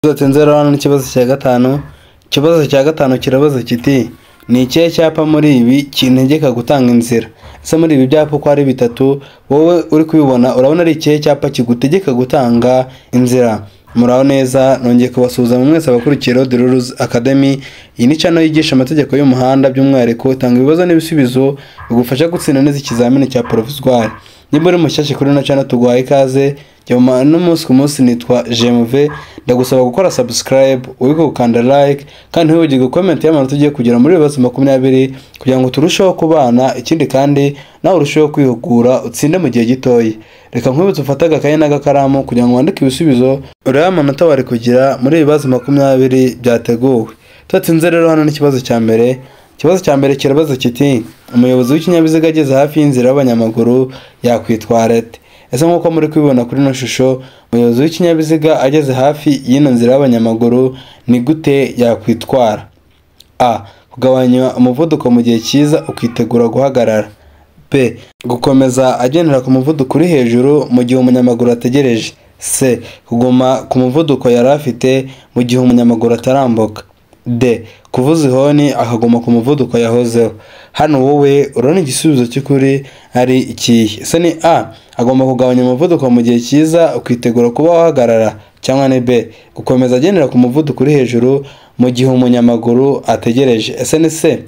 Tuzatinze rero n'ikibazo cya gatanu. Ikibazo cya gatanu kirabaza kiti ni ikihe cyapa muri ibi kintegeka gutanga inzira? Ese muri ibi byapa uko ari bitatu wowe uri kubibona urabona ari ikihe cyapa kigutegeka gutanga inzira? Muraho neza, nongeye kubasuhuza mu mwese abakurikira Road Rules Academy. Iyi ni channel yigisha amategeko y'umuhanda by'umwihariko itanga ibibazo n'ibisubizo bigufasha gutsinda neza ikizamini cya provisoire. Niba uri mushyashya kuri ino channel tuguhaye ikaze. N'umunsi ku munsi nitwa GMV, ndagusaba gukora subscribe, wibuke gukanda like kandi ntiwibagirwe comment y'amanota ugiye kugera muri ibibazo 20 kugira ngo turusheho kubana, ikindi kandi nawe urusheho kwihugura utsinde mu gihe gitoya. Reka nkwibutse ufate agakaye n'agakaramu kugira ngo wandike ibisubizo urebe amanota wari kugira muri ibibazo 20 byateguwe. Tutatsinze rero hano n'ikibazo cya mbere. Ikibazo cya mbere kirabaza kiti umuyobozi w'ikinyabiziga ageze hafi y'inzira y'abanyamaguru yakwitwara ate? Ese nk'uko muri kubibona kuri ino shusho, umuyobozi w'ikinyabiziga ageze hafi y'ino nzira y'abanyamaguru ni gute yakwitwara? A. Kugabanya umuvuduko mu gihe cyiza ukitegura guhagarara. B. Gukomeza agendera ku muvuduko uri hejuru mu gihe umunyamaguru ategereje. C. Kuguma ku muvuduko yari afite mu gihe umunyamaguru atarambuka. D. Kuvuza ihoni akaguma ku muvuduko yahozeho. Hano wowe urabona igisubizo cy'ukuri ari ikihe? Ese ni A. Agomba kugabanya umuvuduko mu gihe cyiza ukitegura kuba wahagarara, cyangwa ni B. Gukomeza agendera ku muvuduko uri hejuru mu gihe umunyamaguru ategereje. Ese ni C.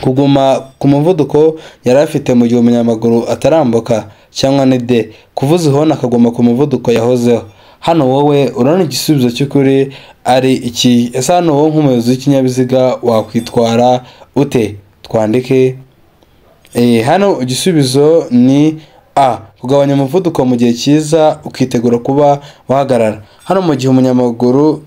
Kuguma ku muvuduko yari afite mu gihe umunyamaguru atarambuka, cyangwa ni D. Kuvuza ihoni akaguma ku muvuduko yahozeho. Hano wowe urabona igisubizo cy'ukuri ari iki? Ese hano wowe nk'umuyobozi w'ikinyabiziga wakwitwara ute? Twandike. Hano igisubizo ni A. Kugabanya umuvuduko mu gihe cyiza ukitegura kuba wahagarara. Hano mu gihe umunyamaguru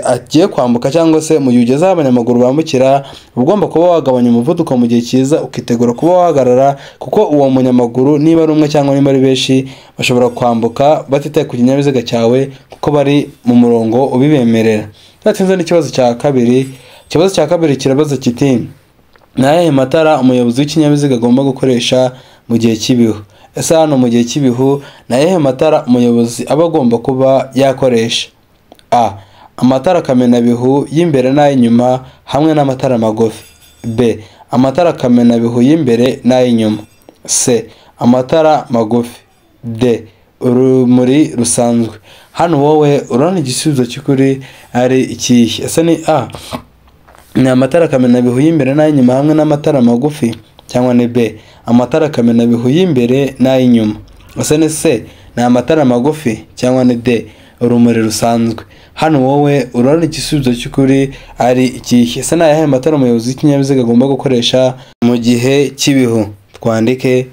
agiye kwambuka cyangwa se mu gihe ugeze aho abanyamaguru bambukira, ugomba kuba wagabanya umuvuduko mu gihe cyiza ukitegura kuba wahagarara, kuko uwo munyamaguru niba ari umwe cyangwa niba ari benshi bashobora kwambuka batitaye ku kinyabiziga cyawe kuko bari mu murongo ubibemerera. Tutatsinze n'ikibazo cya kabiri. Ikibazo cya kabiri kirabaza kiti ni ayahe matara umuyobozi w'ikinyabiziga agomba gukoresha mu gihe cy'ibihu? Ese hano mu gihe cy'ibihu ni ayahe matara umuyobozi aba agomba kuba yakoresha? A. Amatara kamenabihu y'imbere n'ay'inyuma hamwe n'amatara magufi. B. Amatara kamenabihu y'imbere n'ay'inyuma. C. Amatara magufi. D. Urumuri rusanzwe. Hano wowe urabona igisubizo cy'ukuri ari ikihe? Ese ni A. Ni amatara kamenabihu y'imbere n'ay'inyuma hamwe n'amatara magufi, cyangwa ni B. Amatara kamenabihu y'imbere n'ay'inyuma. Ese ni C. Ni amatara magufi, cyangwa ni D. Urumuri rusanzwe. Hano wowe urabona igisubizo cy'ukuri ari ikihe? Ese ni ayahe matara umuyobozi w'ikinyabiziga agomba gukoresha mu gihe cy'ibihu? Twandike.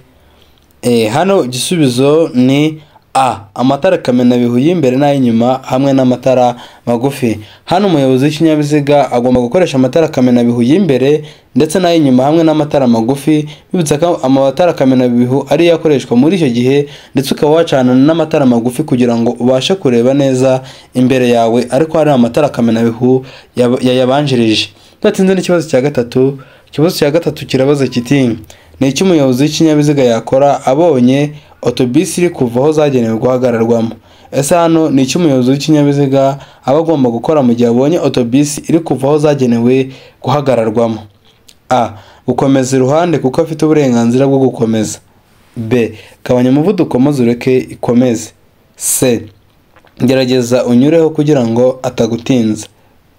Hano igisubizo ni A. Amatara kamenabihu y'imbere n'ay'inyuma hamwe n'amatara magufi. Hano umuyobozi w'ikinyabiziga agomba gukoresha amatara kamenabihu y'imbere ndetse n'ay'inyuma hamwe n'amatara magufi. Bibutsa ko amatara kamenabihu ari yakoreshwa muri icyo gihe, ndetse ukaba wacana n'amatara magufi kugira ngo ubashe kureba neza imbere yawe, ariko hari amatara kamenabihu yayabanjirije. Tutatsinze n'ikibazo cya gatatu. Ikibazo cya gatatu kirabaza kiti ni iki umuyobozi w'ikinyabiziga yakora abonye otobisi iri kuva aho zagenewe guhagararwamo? Ese hano ni iki umuyobozi w'ikinyabiziga aba agomba gukora mu gihe abonye otobisi iri kuva aho zagenewe guhagararwamo? A. Gukomeza iruhande kuko afite uburenganzira bwo gukomeza. B. Gabanya umuvuduko maze ureke ikomeze. C. Gerageza unyureho kugira ngo atagutinza.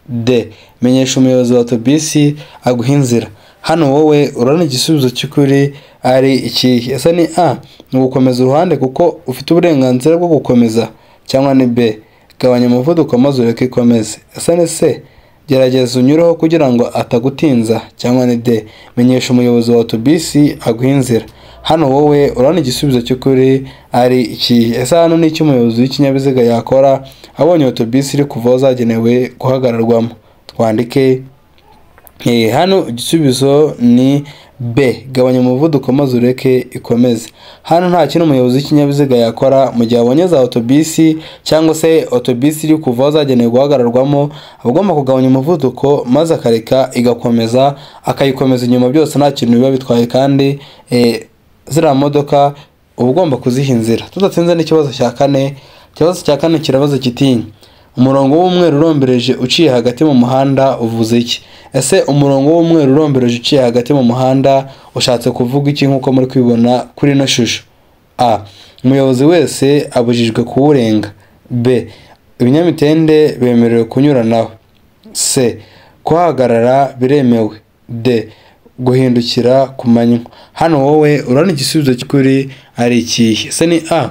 D. Menyesha umuyobozi wa otobisi aguha inzira. Hano wowe urabona igisubizo cy'ukuri ari ikihe? Ese ni A. Ni gukomeza uruhande kuko ufite uburenganzira bwo gukomeza, cyangwa ni B. Gabanya umuvuduko maze ureke ikomeze. Ese ni C. Gerageza unyureho kugira ngo atagutinza, cyangwa ni D. Menyesha umuyobozi wa otobisi aguha inzira. Hano wowe urabona igisubizo cy'ukuri ari ikihe? Ese hano ni iki umuyobozi w'ikinyabiziga yakora abonye otobisi iri kuva aho zagenewe guhagararwamo? Twandike. Hano igisubizo ni B. Gabanya umuvuduko maze ureke ikomeze. Hano nta kintu umuyobozi w'ikinyabiziga yakora mu gihe abonye za otobisi cyangwa se otobisi iri kuva aho zagenewe guhagararwamo, agomba kugabanya umuvuduko maze akareka igakomeza, akayikomeza inyuma, byose nta kintu biba bitwaye, kandi ziriya modoka uba ugomba kuziha inzira. Tudatsinze n'ikibazo cya kane. Ikibazo cya kane kirabaza kiti umurongo w'umweru urombereje uciye hagati mu muhanda uvuze iki? Ese umurongo w'umweru urombereje uciye hagati mu muhanda ushatse kuvuga iki nk'uko muri kwibona kuri ino shusho? A. Umuyobozi wese abujijwe kuwurenga. B. Ibinyamitende bemerewe kunyuranaho. C. Kuhagarara biremewe. D. Guhindukira ku manywa. Hano wowe urabona igisubizo cy'ukuri ari ikihe? Ese ni A.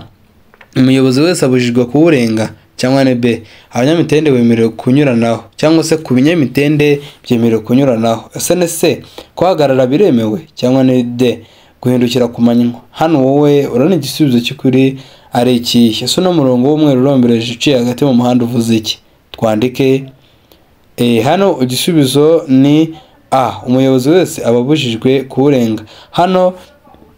Umuyobozi wese abujijwe kuwurenga, cyangwa ni B. Abanyamitende bemerewe kunyuranaho, cyangwa se ku binyamitende byemerewe kunyuranaho. Ese ni C. Kuhagarara biremewe, cyangwa ni D. Guhindukira ku manywa. Hano wowe urabona igisubizo cy'ukuri ari ikihe? Ese uno murongo w'umweru urombereje uciye hagati mu muhanda uvuze iki? Twandike. Hano igisubizo ni A. Umuyobozi wese ababujijwe kuwurenga. Hano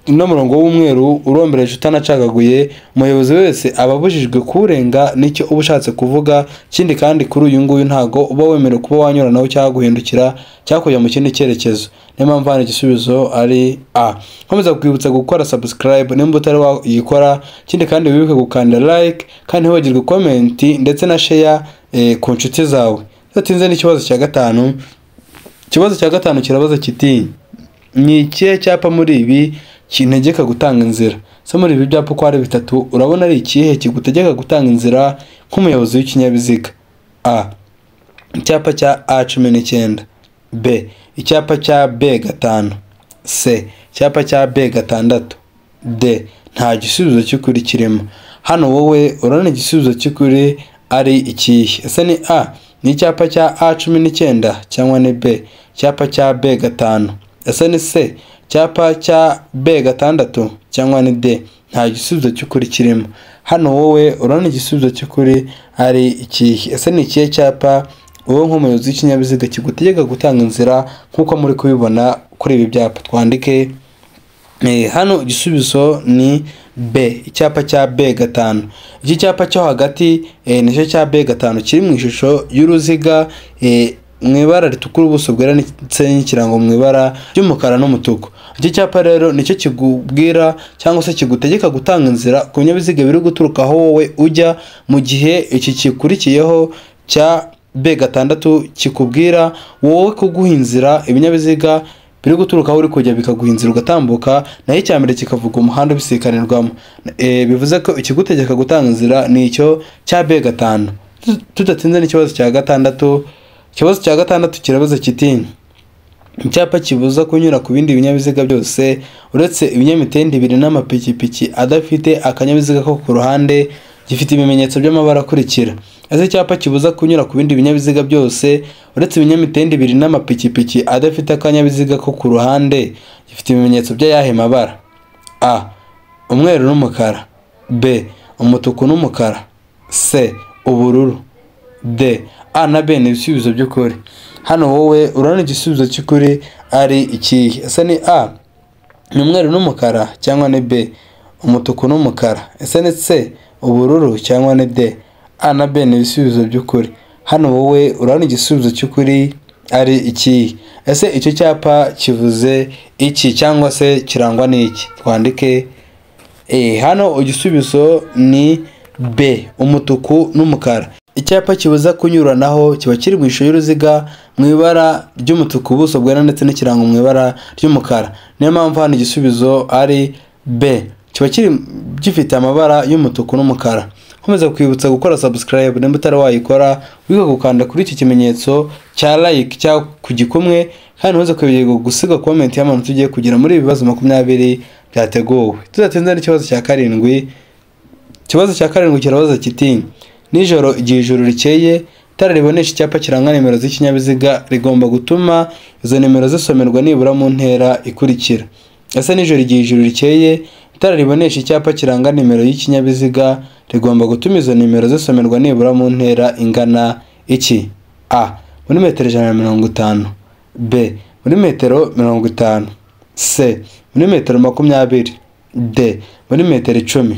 ino murongo w'umweru urombereje utanacagaguye, umuyobozi wese ababujijwe kuwurenga nicyo uba ushatse kuvuga. Ikindi kandi kuri uyu nguyu ntago uba wemerewe kuba wanyuranaho cyangwa guhindukira cyangwa kujya mu kindi cyerekezo. Niyo mpamvu hano igisubizo ari A. Nkomeza kwibutsa gukora subscribe nimba utari wayikora. Ikindi kandi wibuke gukanda like kandi ntiwibagirwe comment ndetse na share ku nshuti zawe. Tudatinze n'ikibazo cya gatanu. Ikibazo cya gatanu kirabaza kiti ni ikihe cyapa muri ibi kintegeka gutanga inzira? So muri ibi byapa uko ari bitatu urabona ari ikihe kigutegeka gutanga inzira nk'umuyobozi w'ikinyabiziga? A. Icyapa cya A19. B. Icyapa cya B5. C. Icyapa cya B6. D. Nta gisubizo cy'ukuri kirimo. Hano wowe urabona igisubizo cy'ukuri ari ikihe? Ese ni A. Ni icyapa cya A19, cyangwa ni B. Icyapa cya B5. Ese ni C. Icyapa cya B6, cyangwa ni D. Nta gisubizo cy'ukuri kirimo. Hano wowe urabona igisubizo cy'ukuri ari ikihe? Ese ni ikihe cyapa wowe nk'umuyobozi w'ikinyabiziga kigutegeka gutanga inzira nk'uko muri kubibona kuri ibi byapa? Twandike. Hano igisubizo ni B. Icyapa cya B5. Iki cyapa cyo hagati nicyo cya B5 kiri mu ishusho y'uruziga mu ibara ritukura ubuso bwera ndetse n'ikirango mu ibara ry'umukara n'umutuku. Iki cyapa rero nicyo kigubwira cyangwa se kigutegeka gutanga inzira ku binyabiziga biri guturuka aho wowe ujya, mu gihe iki kikurikiyeho cya B6 kikubwira wowe kuguha inzira ibinyabiziga biri guturuka aho uri kujya bikaguha inzira ugatambuka, naho icya mbere kikavuga umuhanda ubisikanirwamo. Bivuze ko ikigutegeka gutanga inzira ni icyo cya B5. Tudatinze n'ikibazo cya gatandatu. Ikibazo cya gatandatu kirabaza kiti icyapa kibuza kunyura ku bindi binyabiziga byose uretse ibinyamitende bibiri n'amapikipiki adafite akanyabiziga ko ku ruhande gifite ibimenyetso by'amabara akurikira. Ese icyapa kibuza kunyura ku bindi binyabiziga byose uretse ibinyamitende bibiri n'amapikipiki adafite akanyabiziga ko ku ruhande gifite ibimenyetso by'ayahe mabara? A. Umweru n'umukara. B. Umutuku n'umukara. C. Ubururu. D. A na B ni ibisubizo by'ukuri. Hano wowe urabona igisubizo cy'ukuri ari ikihe? Ese ni A. Ni umweru n'umukara, cyangwa ni B. Umutuku n'umukara. Ese ni C. Ubururu, cyangwa ni D. A na B ni ibisubizo by'ukuri. Hano wowe urabona igisubizo cy'ukuri ari ikihe? Ese icyo cyapa kivuze iki cyangwa se kirangwa n'iki? Twandike. Hano igisubizo ni B. Umutuku n'umukara. Icyapa kibuza kunyuranaho kiba kiri mu ishusho y'uruziga mu ibara ry'umutuku ubuso bwera ndetse n'ikirango mu ibara ry'umukara. Niyo mpamvu hano igisubizo ari B. Kiba gifite amabara y'umutuku n'umukara. Nkomeza kwibutsa gukora subscribe nimba utari wayikora, wiga gukanda kuri iki kimenyetso cya like cyangwa ku gikumwe, kandi ntuze kwibagirwa gusiga comment y'amantu tugiye kugira muri ibibazo 20 byateguwe. Tuzatinda n'ikibazo cya karindwi. Ikibazo cya karindwi kirabaza kiti nijoro igihe ijuru rikeye itara ribonesha icyapa kiranga nimero z'ikinyabiziga rigomba gutuma izo nimero zisomerwa nibura mu ntera ikurikira. Ese nijoro igihe ijuru rikeye itara ribonesha icyapa kiranga nimero y'ikinyabiziga rigomba gutuma izo nimero zisomerwa nibura mu ntera ingana iki? A. Muri metero 150. B. Muri metero 50. C. Muri metero 20. D. Muri metero 10.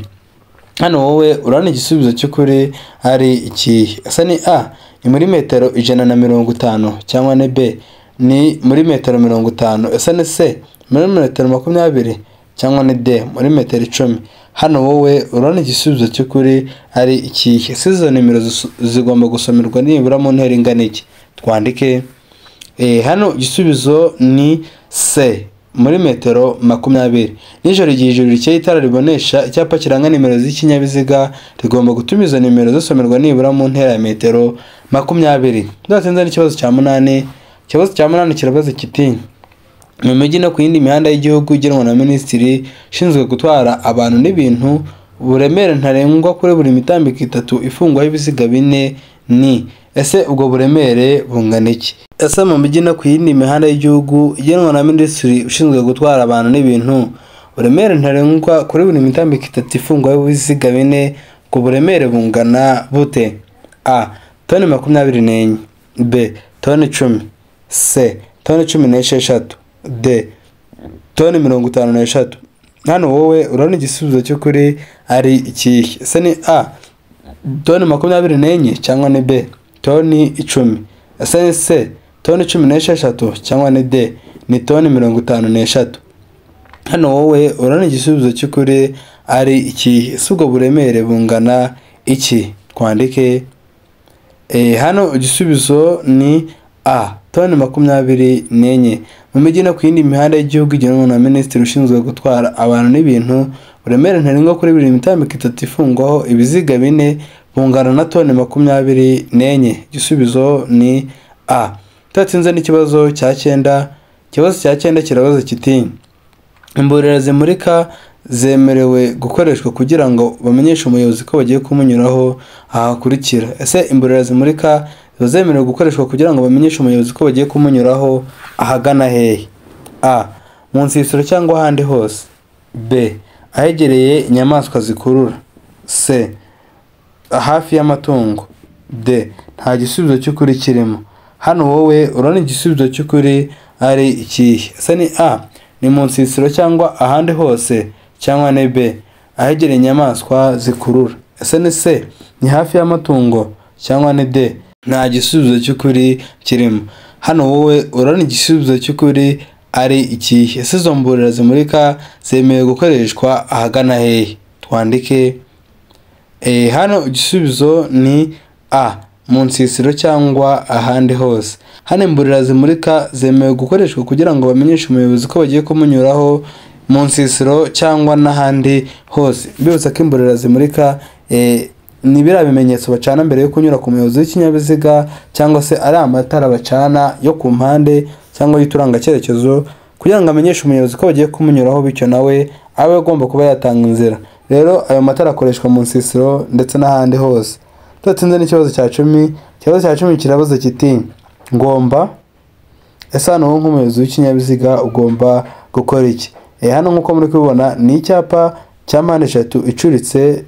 Hano wowe urabona igisubizo cy'ukuri ari ikihe? Ese ni A. Ni muri metero 150, cyangwa ni B. Ni muri metero 50. Ese ni C. Muri metero 20, cyangwa ni D. Muri metero 10. hano wowe urabona igisubizo cy'ukuri ari ikihe? Ese izo nimero zigomba gusomerwa nibura mu ntera ingana iki? Twandike hano igisubizo ni C muri metero 20. Nijoro igihe ijuru rikeye itara ribonesha icyapa kiranga nimero z'ikinyabiziga rigomba gutuma izo nimero zisomerwa nibura mu ntera ya metero 20. Tuzatinza n'ikibazo cya 8. Ikibazo cya 8 kirabaza kiti mu mijyi no ku yindi mihanda y'igihugu igenwa na minisitiri ushinzwe gutwara abantu n'ibintu uburemere ntarengwa kuri buri mitambiko 3 ifungwaho ibiziga 4 ni ese ubwo buremere bungana iki? Ese mu mijyi no ku yindi mihanda y'igihugu igenwa na minisitiri ushinzwe gutwara abantu n'ibintu uburemere ntarengwa kuri buri mitambiko 3 ifungwaho ibiziga 4 ubwo buremere bungana bute? A. Toni 24, B. Toni 10, C. Toni 16, D. Toni 53. Hano wowe urabona igisubizo cy'ukuri ari ikihe? Ese ni A. Toni 24 cyangwa ni B. Toni 10. Ese ni C. Toni 16 cyangwa ni D. Ni Toni 53. Hano wowe urabona igisubizo cy'ukuri ari ikihe? Ese ubwo buremere bungana iki? Twandike hano igisubizo ni A. Toni 24. Mu mijyi no ku yindi mihanda y'igihugu igenwa na minisitiri ushinzwe gutwara abantu n'ibintu uburemere ntarengwa kuri buri mitambiko 3 ifungwaho ibiziga 4 bungana na Toni 24. Igisubizo ni A. Tutatsinze n'ikibazo cya 9. Ikibazo cya 9 kirabaza kiti imburira zimurika zemerewe gukoreshwa kugira ngo bamenyeshe umuyobozi ko bagiye kumunyuraho ahakurikira. Ese imburira zimurika zemerewe gukoreshwa kugira ngo bamenyeshe umuyobozi ko bagiye kumunyuraho ahagana hehe? A. Mu nsisiro cyangwa ahandi hose. B. Ahegereye inyamaswa zikurura. C. Hafi y'amatungo. D. Nta gisubizo cy'ukuri kirimo. Hano wowe urabona igisubizo cy'ukuri ari ikihe? Ese ni A. Ni mu nsisiro cyangwa ahandi hose cyangwa ni B. Ahegereye inyamaswa zikurura. Ese ni C. Ni hafi y'amatungo cyangwa ni D. Nta gisubizo cy'ukuri kirimo. Hano wowe urabona igisubizo cy'ukuri ari ikihe? Ese izo mburira zimurika zemewe gukoreshwa ahagana hehe? Twandike hano igisubizo ni A. Mu nsisiro cyangwa ahandi hose. Hano imburira zimurika zemewe gukoreshwa kugira ngo bamenyeshe umuyobozi ko bagiye kumunyuraho mu nsisiro cyangwa n'ahandi hose. Mbibutsa ko imburira zimurika ni biriya bimenyetso bacana mbere yo kunyura ku muyobozi w'ikinyabiziga cyangwa se ari amatara bacana yo ku mpande cyangwa y'uturanga cyerekezo kugira ngo amenyeshe umuyobozi ko bagiye kumunyuraho bityo nawe abe agomba kuba yatanga inzira. Rero ayo matara akoreshwa mu nsisiro ndetse n'ahandi hose. Tutatsinze n'ikibazo cya 10. Ikibazo cya 10 kirabaza kiti ngomba ese hano wowe nk'umuyobozi w'ikinyabiziga ugomba gukora iki? Hano nk'uko muri kubibona ni icyapa cya mpande 3 icuritse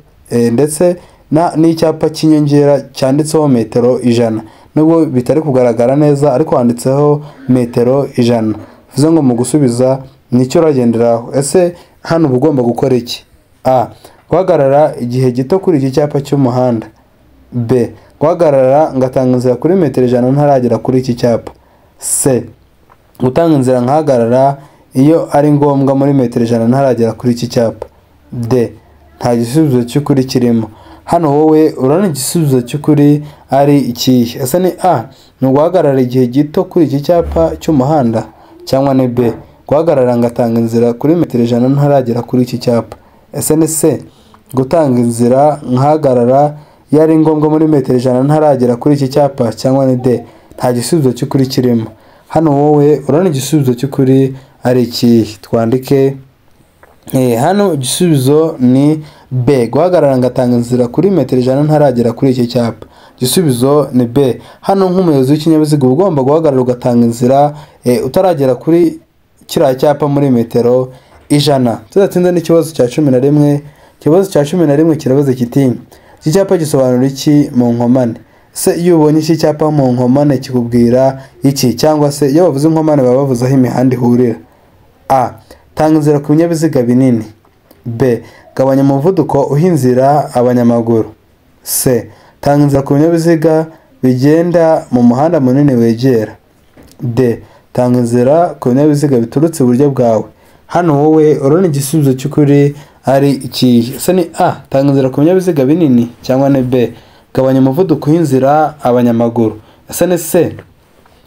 ndetse n'icyapa cy'inyongera cyanditseho metero 100. Nubwo bitari kugaragara neza ariko handitseho metero 100. Bivuze ngo mu gusubiza nicyo uragenderaho. Ese hano uba ugomba gukora iki? A. Guhagarara igihe gito kuri iki cyapa cy'umuhanda. B. Guhagarara ngatanga inzira kuri metero 100 ntaragera kuri iki cyapa. C. Gutanga inzira nkahagarara iyo ari ngombwa muri metero 100 ntaragera kuri iki cyapa. D. Nta gisubizo cy'ukuri kirimo. Hano wowe urabona igisubizo cy'ukuri ari ikihe? Ese ni A. Ni guhagarara igihe gito kuri iki cyapa cy'umuhanda cyangwa ni B. Guhagarara ngatanga inzira kuri metero 100 ntaragera kuri iki cyapa. Ese ni C. Gutanga inzira nkahagarara iyo ari ngombwa muri metero 100 ntaragera kuri iki cyapa cyangwa ni D. Nta gisubizo cy'ukuri kirimo. Hano wowe urabona igisubizo cy'ukuri ari ikihe? Twandike hano igisubizo ni B. Guhagarara ngatanga inzira kuri metero 100 ntaragera kuri iki cyapa. Igisubizo ni B. Hano nk'umuyobozi w'ikinyabiziga ugomba guhagarara ugatanga inzira utaragera kuri kiriya cyapa muri metero 100. Tudatsinze n'ikibazo cya 11. Ikibazo cya 11 kirabaza kiti iki cyapa gisobanura iki mu nkomane? Se iyo ubonye iki cyapa mu nkomane kikubwira iki? Cyangwa se iyo bavuze inkomane baba bavuze aho imihanda ihurira? A. Tanga inzira ku binyabiziga binini. B. Gabanya umuvuduko uhinzira abanyamaguru. C. Tanga inzira ku binyabiziga bigenda mu muhanda munini wegera. D. Tanga inzira ku binyabiziga biturutse iburyo bwawe. Hano wowe urabona igisubizo cy'ukuri ari ikihe? Ese ni A, tanga inzira ku binyabiziga binini, cyangwa ni B, gabanya umuvuduko w'inzira abanyamaguru? Ese ni C,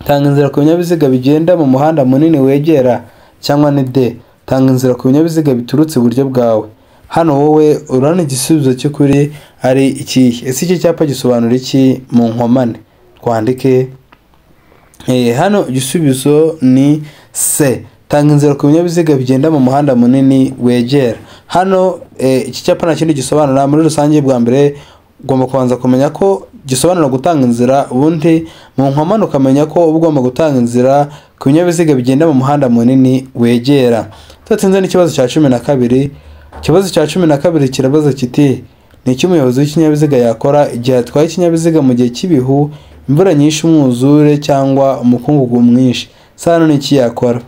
tanga inzira ku binyabiziga bigenda mu muhanda munini wegera, cyangwa ni D, tanga inzira ku binyabiziga biturutse iburyo bwawe? Hano wowe urabona igisubizo cy'ukuri ari ikihe? Ese iki cyapa gisobanura iki mu nkomane? Twandike. Hano igisubizo ni C, tanga inzira ku binyabiziga bigenda mu muhanda munini wegera. Hano iki cyapa nta kindi gisobanura. Muri rusange bwa mbere ugomba kubanza kumenya ko gisobanura gutanga inzira, ubundi mu nkomane ukamenya ko uba ugomba gutanga inzira ku binyabiziga bigenda mu muhanda munini wegera. Tudatsinze n'ikibazo cya 12. Ikibazo cya 12 kirabaza kiti ni iki umuyobozi w'ikinyabiziga yakora igihe atwaye ikinyabiziga mu gihe cy'ibihu, imvura nyinshi, umwuzure cyangwa umukungugu mwinshi? Hano ni iki yakora?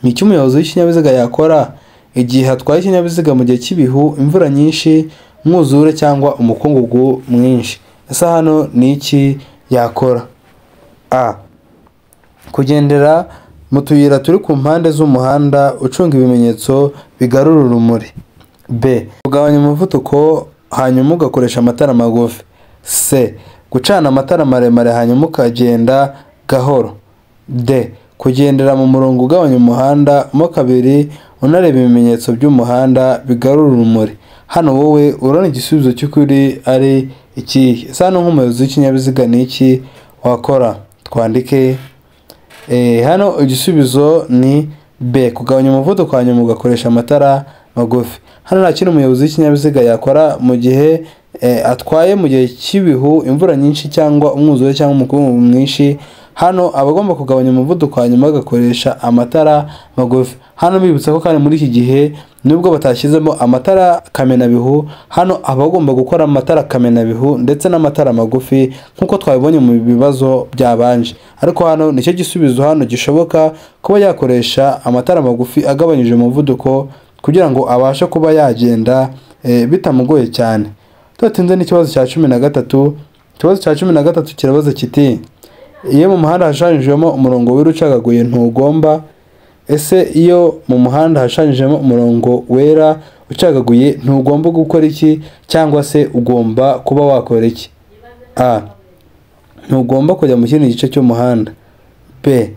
Ni iki umuyobozi w'ikinyabiziga yakora igihe atwaye ikinyabiziga mu gihe cy'ibihu, imvura nyinshi, umwuzure cyangwa umukungugu mwinshi? Ese hano ni iki yakora? A, kugendera mu tuyira turi ku mpande z'umuhanda ucunga ibimenyetso bigarura urumuri. B, kugabanya umuvuduko hanyuma ugakoresha amatara magufi. C, gucana amatara maremare hanyuma ukagenda gahoro. D, kugendera mu murongo ugabanya umuhanda mo kabiri unareba ibimenyetso by'umuhanda bigarura urumuri. Hano wowe urabona igisubizo cy'ukuri ari ikihe? Hano nk'umuyobozi w'ikinyabiziga ni iki wakora? Twandike. Hano igisubizo ni B, kugabanya umuvuduko hanyuma ugakoresha amatara magufi. Hano nta kintu umuyobozi w'ikinyabiziga yakora mu gihe atwaye mu gihe cy'ibihu, imvura nyinshi cyangwa umwuzure cyangwa umukungugu mwinshi. Hano aba agomba kugabanya umuvuduko hanyuma agakoresha amatara magufi. Hano bibutsa ko kandi muri iki gihe nubwo batashyizemo amatara kamenabihu, hano aba agomba gukora amatara kamenabihu ndetse n'amatara magufi nk'uko twabibonye mu bibazo byabanje. Ariko hano nicyo gisubizo hano gishoboka kuba yakoresha amatara magufi agabanyije umuvuduko kugira ngo abashe kuba yagenda bitamugoye cyane. Tudatinze n'ikibazo cya 13. Ikibazo cya 13 kirabaza kiti iyo mu muhanda hashushanyijwemo umurongo wera ucagaguye ntugomba. Ese iyo mu muhanda hashushanyijemo umurongo wera ucagaguye ntugomba gukora iki, cyangwa se ugomba kuba wakora iki? A, ntugomba kujya mu kindi gice cy'umuhanda. B,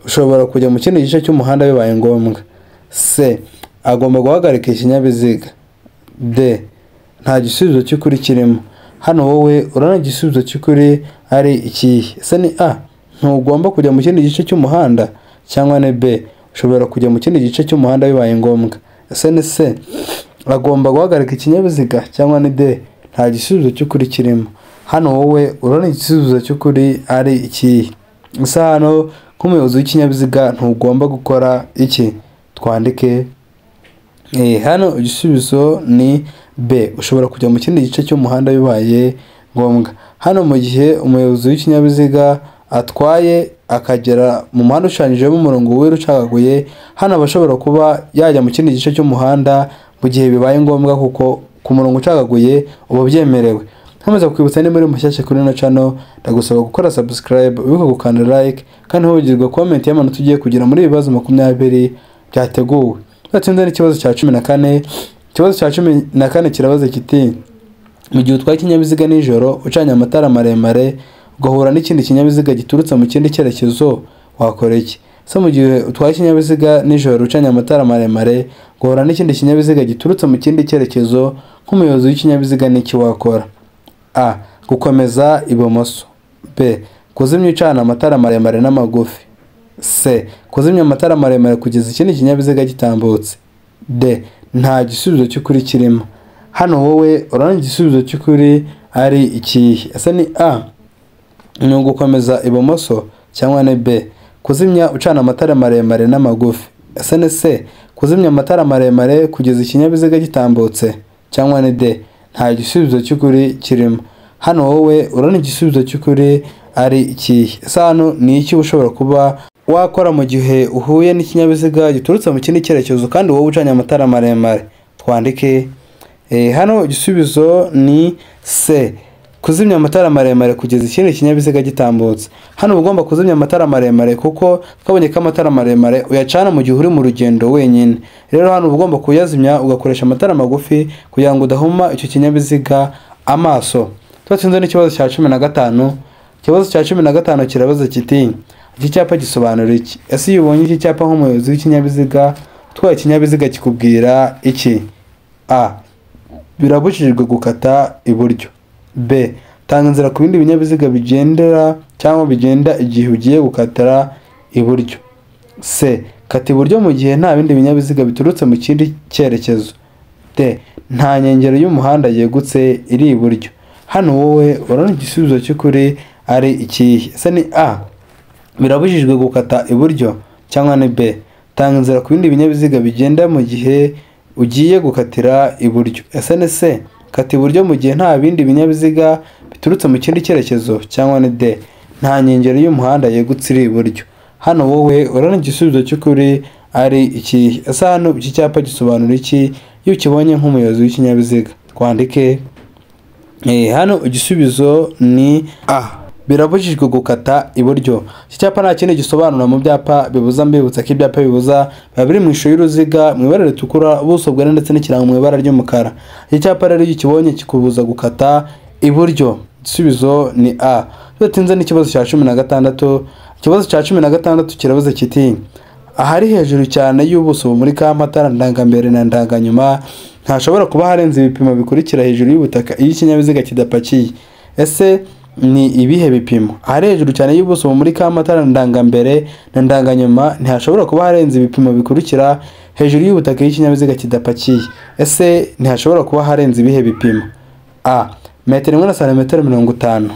ushobora kujya mu kindi gice cy'umuhanda bibaye ngombwa. C, agomba guhagarika ikinyabiziga. D, nta gisubizo cy'ukuri kirimo. Hano wowe urabona igisubizo cy'ukuri ari ikihe? Ese ni A, ntugomba kujya mu kindi gice cy'umuhanda, cyangwa ni B, ushobora kujya mu kindi gice cy'umuhanda bibaye ngombwa? Ese ni C, agomba guhagarika ikinyabiziga, cyangwa ni D, nta gisubizo cy'ukuri kirimo? Hano wowe urabona igisubizo cy'ukuri ari ikihe? Ese hano nk'umuyobozi w'ikinyabiziga ntugomba gukora iki? Twandike. Hano igisubizo ni B, ushobora kujya mu kindi gice cy'umuhanda bibaye ngombwa. Hano mu gihe umuyobozi w'ikinyabiziga atwaye akagera mu muhanda ushushanyijemo umurongo wera ucagaguye, hano aba ashobora kuba yajya mu kindi gice cy'umuhanda mu gihe bibaye ngombwa, kuko ku murongo ucagaguye uba byemerewe. Nkomeza kwibutsa ni muri mushyashya kuri ino channel, ndagusaba gukora subscribe, wibuke gukanda like, kandi ntugirwe comment y'amanota ugiye kugira muri ibibazo 20 byateguwe. Tudatsinze n'ikibazo cya 14. Ikibazo cya 14 kirabaza kiti mu gihe utwaye ikinyabiziga nijoro ucanye amatara maremare ugahura n'ikindi kinyabiziga giturutse mu kindi cyerekezo, wakora iki? So mu gihe utwaye ikinyabiziga nijoro ucanye amatara maremare ugahura n'ikindi kinyabiziga giturutse mu kindi cyerekezo, nk'umuyobozi w'ikinyabiziga ni iki wakora? A, gukomeza ibumoso. B, kuzimya ucana amatara maremare n'amagufi. C, kuzimya amatara maremare kugeza ikindi kinyabiziga gitambutse. D, nta gisubizo cy'ukuri kirimo. Hano wowe urabona igisubizo cy'ukuri ari ikihe? Ese ni A, ni ugukomeza ibumoso, cyangwa ni B, kuzimya ucana amatara maremare n'amagufi? Ese ni C, kuzimya amatara maremare kugeza ikinyabiziga gitambutse, cyangwa ni D, nta gisubizo cy'ukuri kirimo? Hano wowe urabona igisubizo cy'ukuri ari ikihe? Ese hano ni iki ushobora kuba wakora mu gihe uhuye n'ikinyabiziga giturutse mu kindi cyerekezo kandi wowe ucanye amatara maremare? Twandike. Hano igisubizo ni C, kuzimya amatara maremare kugeza ikindi kinyabiziga gitambutse. Hano uba ugomba kuzimya amatara maremare kuko twabonye ko amatara maremare uyacana mu gihe uri mu rugendo wenyine. Rero hano uba ugomba kuyazimya ugakoresha amatara magufi kugira ngo udahuma icyo kinyabiziga amaso. Twatsinze n'ikibazo cya 15. Ikibazo cya 15 kirabaza kiti iki cyapa gisobanura iki? Ese iyo ubonye iki cyapa nk'umuyobozi w'ikinyabiziga utwaye ikinyabiziga kikubwira iki? A. Birabujijwe gukata iburyo. B. Tanga inzira ku bindi binyabiziga bigendera cyangwa bigenda igihe ugiye gukatira iburyo. C. Kata iburyo mu gihe nta bindi binyabiziga biturutse mu kindi cyerekezo. D. Nta nkengero y'umuhanda yegutse iri iburyo. Hano wowe urabona igisubizo cy'ukuri ari ikihe? Ese ni A. Birabujijwe gukata iburyo cyangwa ni B. Tanga inzira ku bindi binyabiziga bigenda mu gihe ugiye gukatira iburyo. Ese ni C. Kata iburyo mu gihe nta bindi binyabiziga biturutse mu kindi cyerekezo cyangwa ni D. Nta nkengero y'umuhanda yegutse iri iburyo. Hano wowe urabona igisubizo cy'ukuri ari ikihe? Ese hano iki cyapa gisobanura iki iyo ukibonye nk'umuyobozi w'ikinyabiziga? Twandike. Hano igisubizo ni A. Birabujijwe gukata iburyo. Iki cyapa nta kindi gisobanura mu byapa bibuza. Mbibutsa ko ibyapa bibuza biba biri mu ishusho y'uruziga mu ibara ritukura, ubuso bwera ndetse n'ikirango mu ibara ry'umukara. Iki cyapa rero iyo ukibonye kikubuza gukata iburyo. Igisubizo ni A. Tudatinze n'ikibazo cya 16. Ikibazo cya 16 kirabaza kiti ahari hejuru cyane y'ubuso bumurika amatara ndangambere na ndanganyuma ntashobora kuba harenze ibipimo bikurikira hejuru y'ubutaka iyo ikinyabiziga kidapakiye. Ese ni ibihe bipimo? Ahari hejuru cyane y'ubuso bumurika amatara ndangambere na ndanganyuma ntihashobora kuba harenze ibipimo bikurikira hejuru y'ubutaka iyo ikinyabiziga kidapakiye. Ese ntihashobora kuba harenze ibihe bipimo? A. Metero 1 na santimetero 50.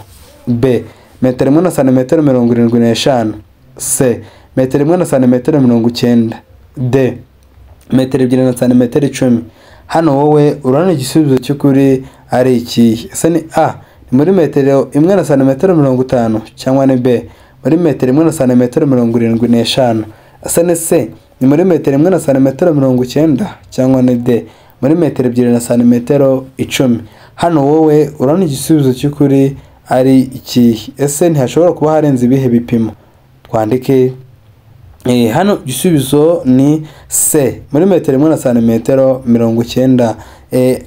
B. Metero 1 na santimetero 75. C. Metero 1 na santimetero 90. D. Metero 2 na santimetero 10. Hano wowe urabona igisubizo cy'ukuri ari iki? Ese ni A. Ni muri metero 1 na santimetero 50 cyangwa ni B. Muri metero 1 na santimetero 75. Ese ni C. Ni muri metero 1 na santimetero 90 cyangwa ni D. Muri metero 2 na santimetero 10. Hano wowe urabona igisubizo cy'ukuri ari iki? Ese ntihashobora kuba harenze ibihe bipimo? Twandike. Hano igisubizo ni C. Muri metero 1 na santimetero 90.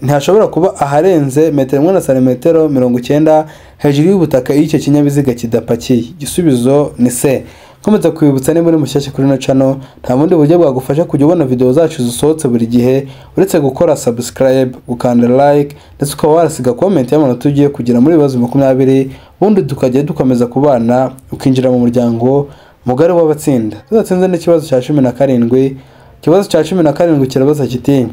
Ntihashobora kuba aharenze metero 1 na santimetero 90 hejuru y'ubutaka iyo icyo kinyabiziga kidapakiye. Igisubizo ni C. Komeza kwibutsa niba uri mushyashya kuri no channel, nta bundi buryo bwagufasha kujya ubona video zacu zisohotse buri gihe uretse gukora subscribe, gukanda like ndetse ukaba warasiga comment y'amanota ugiye kugira muri bibazo 20, ubundi tukajya dukomeza kubana ukinjira mu muryango mugari w'abatsinda. Tudatsinze n'ikibazo cya 17. Ikibazo cya 17 kirabaza kiti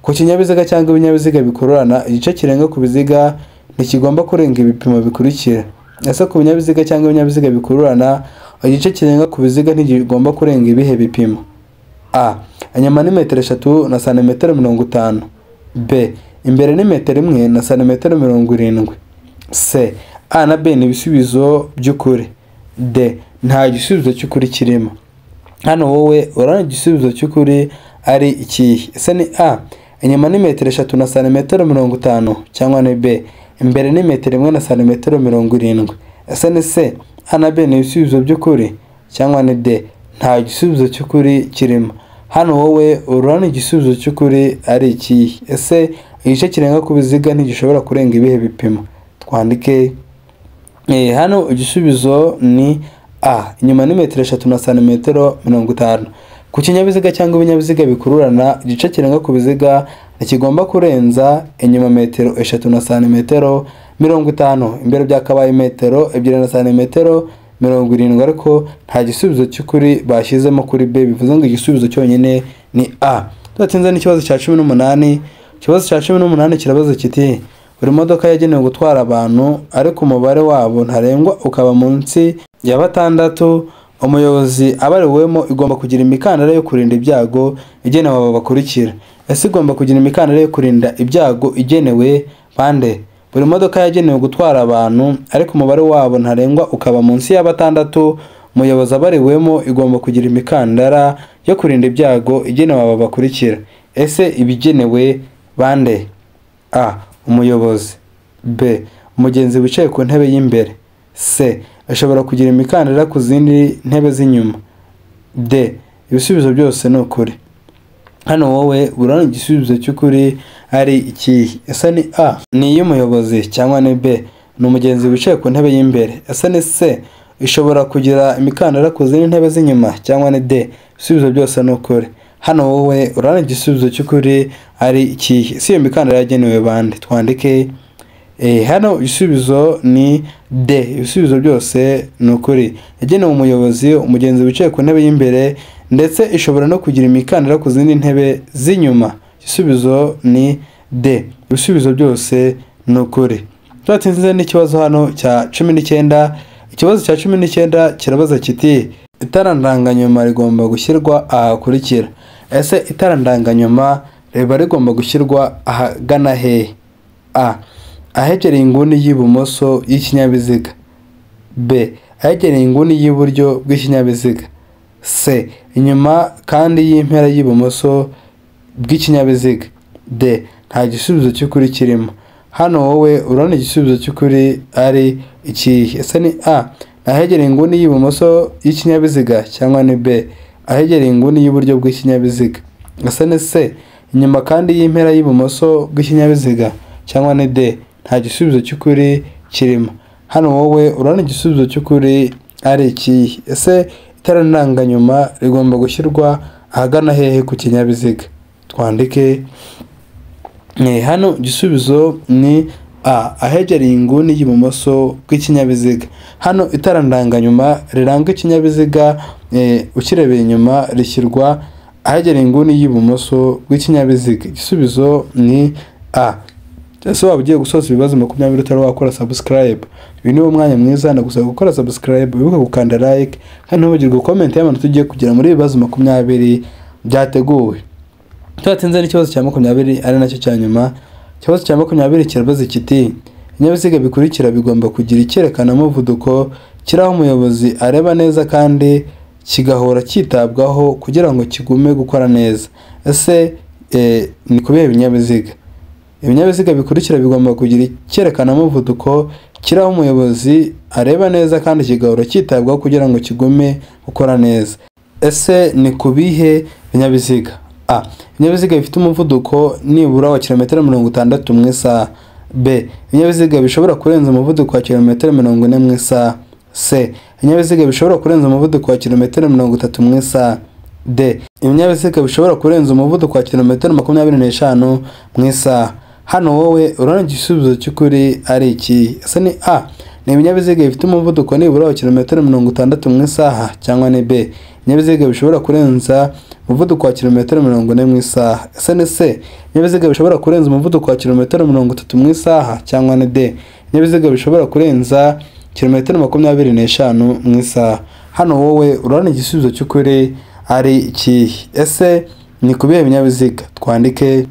ku kinyabiziga cyangwa ibinyabiziga bikururana igice kirenga ku biziga ntikigomba kurenga ibipimo bikurikira. Ese ku binyabiziga cyangwa ibinyabiziga bikururana igice kirenga ku biziga ntigomba kurenga ibihe bipimo? A. Inyuma ni metero 3 na santimetero 50. B. Imbere ni metero 1 na santimetero 70. C. A na B ni ibisubizo by'ukuri. D. Nta gisubizo cy'ukuri kirimo. Hano wowe urabona igisubizo cy'ukuri ari ikihe? Ese ni A. Inyuma ni metero 3 na santimetero 50 cyangwa ni B. Imbere ni metero 1 na santimetero 70. Ese ni C. A na B ni ibisubizo by'ukuri cyangwa ni D. Nta gisubizo cy'ukuri kirimo. Hano wowe urabona igisubizo cy'ukuri ari ikihe? Ese igice kirenga ku biziga ntigishobora kurenga ibihe bipimo? Twandike. Hano igisubizo ni A. Inyuma ni metero 3 na santimetero 50. Ku kinyabiziga cyangwa ibinyabiziga bikururana igice kirenga ku biziga ntikigomba kurenza inyuma metero 3 na santimetero 50. Imbere byakabaye metero 2 na santimetero 70, ariko nta gisubizo cy'ukuri bashyizemo kuri B, bivuze ngo igisubizo cyonyine ni A. Tudatsinze n'ikibazo cya 18. Ikibazo cya 18 kirabaza kiti buri modoka yagenewe gutwara abantu ariko umubare wabo ntarengwa ukaba munsi ya 6, umuyobozi abariwemo igomba kugira imikandara yo kurinda ibyago igenewe abo bakurikira. Ese igomba kugira imikandara yo kurinda ibyago igenewe bande? Buri modoka yagenewe gutwara abantu ariko umubare wabo ntarengwa ukaba munsi ya 6, umuyobozi abariwemo igomba kugira imikandara yo kurinda ibyago igenewe aba bakurikira. Ese ibigenewe bande? A. Umuyobozi. B. umugenzi wicaye ku ntebe y'imbere. C. ashobora kugira imikandara ku zindi ntebe z'inyuma. D. ibisubizo byose ni ukuri. Hano wowe urabona igisubizo cy'ukuri ari ikihe? Ese ni A ni iy'umuyobozi cyangwa ni B ni umugenzi wicaye ku ntebe y'imbere? Ese ni C ishobora kugira imikandara ku zindi ntebe z'inyuma cyangwa ni D ibisubizo byose ni ukuri? Hano wowe urabona igisubizo cy'ukuri ari ikihe? Ese iyo mikandara yagenewe bande? Twandike hano ibisubizo ni D ibisubizo byose ni ukuri. Yagenewe umuyobozi, umugenzi wicaye ku ntebe y'imbere, ndetse ishobora no kugira imikandara ku zindi ntebe z'inyuma. Igisubizo ni D ibisubizo byose ni ukuri. Turatsinze n'ikibazo hano cya 19. Ikibazo cya 19 kirabaza kiti itara ndanganyuma rigomba gushyirwa ahakurikira. Ese itara ndanganyuma riba rigomba gushyirwa ahagana hehe? A. ahegereye inguni y'ibumoso y'ikinyabiziga. B. ahegereye inguni y'iburyo bw'ikinyabiziga. C. inyuma kandi y'impera y'ibumoso bw'ikinyabiziga. D. nta gisubizo cy'ukuri kirimo. Hano wowe urabona igisubizo cy'ukuri ari ikihe? Ese ni A ahegereye inguni y'ibumoso y'ikinyabiziga cyangwa ni B ahegereye inguni y'iburyo bw'ikinyabiziga? Ese ni C inyuma kandi y'impera y'ibumoso bw'ikinyabiziga cyangwa ni D nta gisubizo cy'ukuri kirimo? Hano wowe urabona igisubizo cy'ukuri ari ikihe? Ese itara ndanganyuma rigomba gushyirwa ahagana hehe ku kinyabiziga? Twandike hano igisubizo ni A ahegereye inguni y'ibumoso bw'ikinyabiziga. Hano itara ndanganyuma riranga ikinyabiziga ukirebeye inyuma rishyirwa ahegereye inguni y'ibumoso bw'ikinyabiziga. Igisubizo ni A. Ese waba ugiye gusoza ibibazo 20 utari wakora subscribe? Uyu ni wo mwanya mwiza ndagusaba gukora subscribe, wibuke gukanda like kandi ntubagirwe comment y'amanota ugiye kugira muri ibibazo 20 byateguwe. Turatsinze n'ikibazo cya 20 ari nacyo cya nyuma. Ikibazo cya 20 kirabaza kiti ibinyabiziga bikurikira bigomba kugira icyerekana umuvuduko kiraho umuyobozi areba neza kandi kigahora cyitabwaho kugira ngo kigume gukora neza. Ese ni kubihe ibinyabiziga? Ibinyabiziga bikurikira bigomba kugira icyerekana umuvuduko kiraho umuyobozi areba neza kandi kigahora cyitabwaho kugira ngo kigume gukora neza. Ese ni kubihe ibinyabiziga? A. ibinyabiziga bifite umuvuduko nibura wa kilometero 60 mu isaha. B. ibinyabiziga bishobora kurenza umuvuduko wa kilometero 40 mu isaha. C. ibinyabiziga bishobora kurenza umuvuduko wa kilometero 30 mu isaha. D. ibinyabiziga bishobora kurenza umuvuduko wa kilometero 25 mu isaha. Hano wowe urabona igisubizo cy'ukuri ari iki? Ese ni A ni ibinyabiziga bifite umuvuduko nibura wa kilometero 60 mu isaha cyangwa ni B ibinyabiziga bishobora kurenza umuvuduko wa kilometero 40 mu isaha? Ese ni C ibinyabiziga bishobora kurenza umuvuduko wa kilometero 30 mu isaha cyangwa ni D ibinyabiziga bishobora kurenza kilometero 25 mu isaha? Hano wowe urabona igisubizo cy'ukuri ari iki? Ese ni kubihe ibinyabiziga? Twandike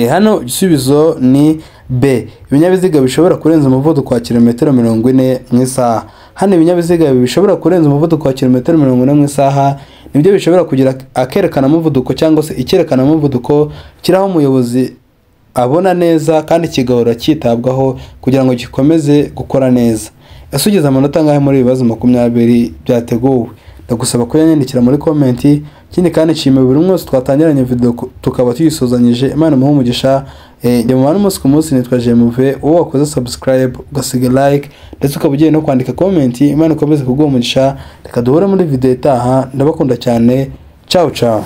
hano igisubizo ni B ibinyabiziga bishobora kurenza umuvuduko wa kilometero 40 mu isaha. Hano ibinyabiziga bishobora kurenza umuvuduko wa kilometero 40 mu isaha nibyo bishobora kugira akerekana umuvuduko cyangwa se icyerekana umuvuduko kiraho umuyobozi abona neza kandi kigahora cyitabwaho kugira ngo gikomeze gukora neza. Ese ugeze amanota angahe muri ibibazo 20 byateguwe? Ndagusaba kuyanyandikira muri comment. Ikindi kandi nshimiye buri mwese twatangiranye video tukaba tuyisozanyije. Imana muhe umugisha. Njye mu umunsi ku munsi nitwa Jemuve. Wowe wakoze subscribe ugasiga like ndetse ukaba ugiye no kwandika comment. Imana ikomeze kuguha umugisha. Reka duhure muri video itaha. Ndabakunda cyane. Ciao ciao.